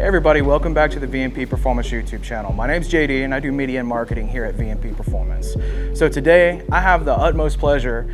Hey everybody, welcome back to the VMP Performance YouTube channel. My name's JD and I do media and marketing here at VMP Performance. So today I have the utmost pleasure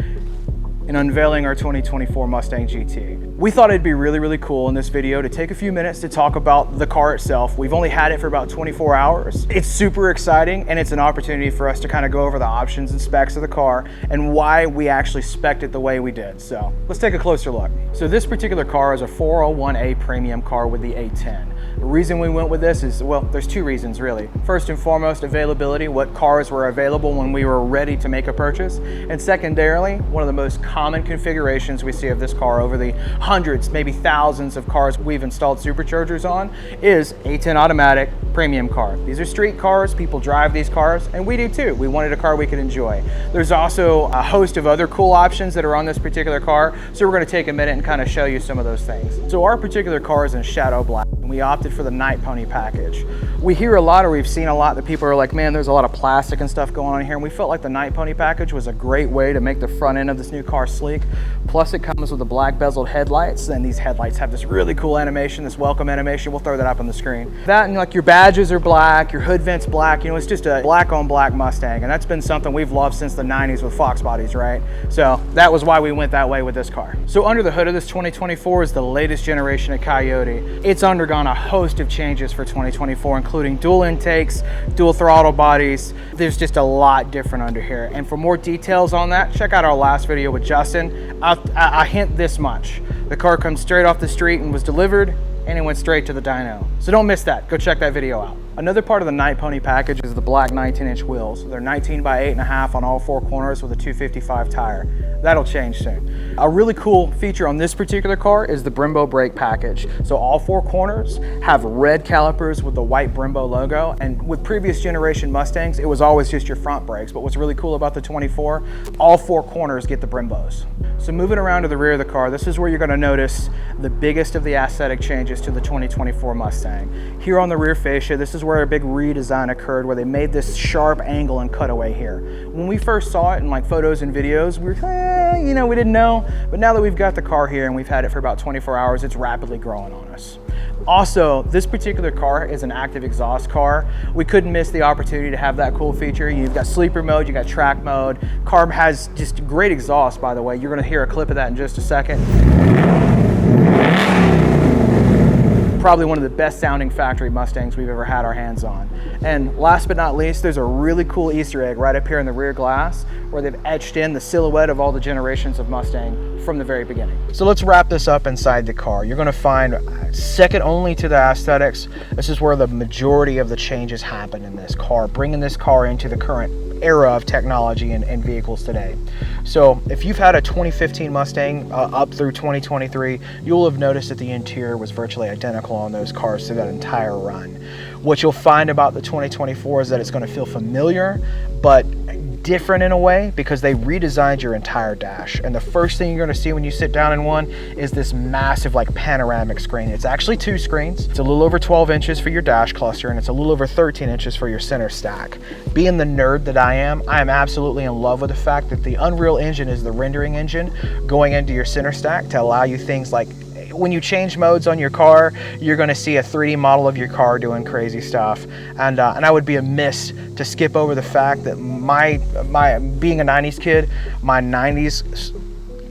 in unveiling our 2024 Mustang GT. We thought it'd be really cool in this video to take a few minutes to talk about the car itself. We've only had it for about 24 hours. It's super exciting and it's an opportunity for us to kind of go over the options and specs of the car and why we actually spec'd it the way we did. So let's take a closer look. So this particular car is a 401A premium car with the A10. The reason we went with this is, well, there's two reasons really. First and foremost, availability, what cars were available when we were ready to make a purchase. And secondarily, one of the most common configurations we see of this car over the hundreds, maybe thousands of cars we've installed superchargers on is A10 automatic premium car. These are street cars, people drive these cars, and we do too. We wanted a car we could enjoy. There's also a host of other cool options that are on this particular car, so we're gonna take a minute and kind of show you some of those things. So our particular car is in shadow black, and we opted for the night pony package. We hear a lot, or we've seen a lot, that people are like, man, there's a lot of plastic and stuff going on here, and we felt like the night pony package was a great way to make the front end of this new car sleek. Plus it comes with the black bezeled headlights, and these headlights have this really cool animation, this welcome animation. We'll throw that up on the screen. That and like your badges are black, your hood vents black, you know, it's just a black on black Mustang, and that's been something we've loved since the 90s with Fox bodies, right? So that was why we went that way with this car. So under the hood of this 2024 is the latest generation of Coyote. It's undergone a host of changes for 2024, including dual intakes, dual throttle bodies. There's just a lot different under here. And for more details on that, check out our last video with Justin. I hint this much. The car comes straight off the street and was delivered, and it went straight to the dyno. So don't miss that. Go check that video out. Another part of the Night Pony package is the black 19-inch wheels. They're 19 by 8.5 on all four corners with a 255 tire. That'll change soon. A really cool feature on this particular car is the Brembo brake package. So all four corners have red calipers with the white Brembo logo, and with previous generation Mustangs, it was always just your front brakes. But what's really cool about the 24, all four corners get the Brembos. So moving around to the rear of the car, this is where you're gonna notice the biggest of the aesthetic changes to the 2024 Mustang. Here on the rear fascia, this is where a big redesign occurred, where they made this sharp angle and cutaway here. When we first saw it in like photos and videos, we were, you know, we didn't know, but now that we've got the car here and we've had it for about 24 hours, it's rapidly growing on us. Also, this particular car is an active exhaust car. We couldn't miss the opportunity to have that cool feature. You've got sleeper mode, you got track mode. Car has just great exhaust, by the way. You're gonna hear a clip of that in just a second. Probably one of the best sounding factory Mustangs we've ever had our hands on. And last but not least, there's a really cool Easter egg right up here in the rear glass where they've etched in the silhouette of all the generations of Mustang from the very beginning. So let's wrap this up inside the car. You're gonna find, second only to the aesthetics, this is where the majority of the changes happen in this car, bringing this car into the current era of technology and vehicles today. So if you've had a 2015 Mustang up through 2023, you'll have noticed that the interior was virtually identical on those cars through that entire run. What you'll find about the 2024 is that it's going to feel familiar, but different in a way because they redesigned your entire dash. And the first thing you're going to see when you sit down in one is this massive like panoramic screen. It's actually two screens. It's a little over 12 inches for your dash cluster and it's a little over 13 inches for your center stack. Being the nerd that I am absolutely in love with the fact that the Unreal Engine is the rendering engine going into your center stack to allow you things like when you change modes on your car, you're going to see a 3D model of your car doing crazy stuff. And I would be amiss to skip over the fact that my being a 90s kid, my 90s,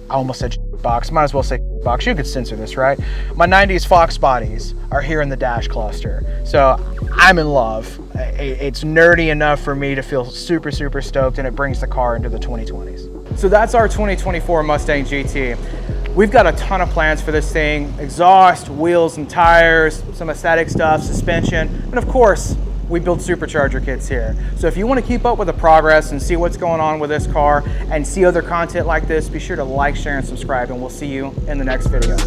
I almost said box, might as well say box, you could censor this, right? My 90s Fox bodies are here in the dash cluster. So I'm in love. It's nerdy enough for me to feel super stoked, and it brings the car into the 2020s. So that's our 2024 Mustang GT. We've got a ton of plans for this thing: exhaust, wheels and tires, some aesthetic stuff, suspension, and of course, we build supercharger kits here. So if you want to keep up with the progress and see what's going on with this car and see other content like this, be sure to like, share, and subscribe, and we'll see you in the next video.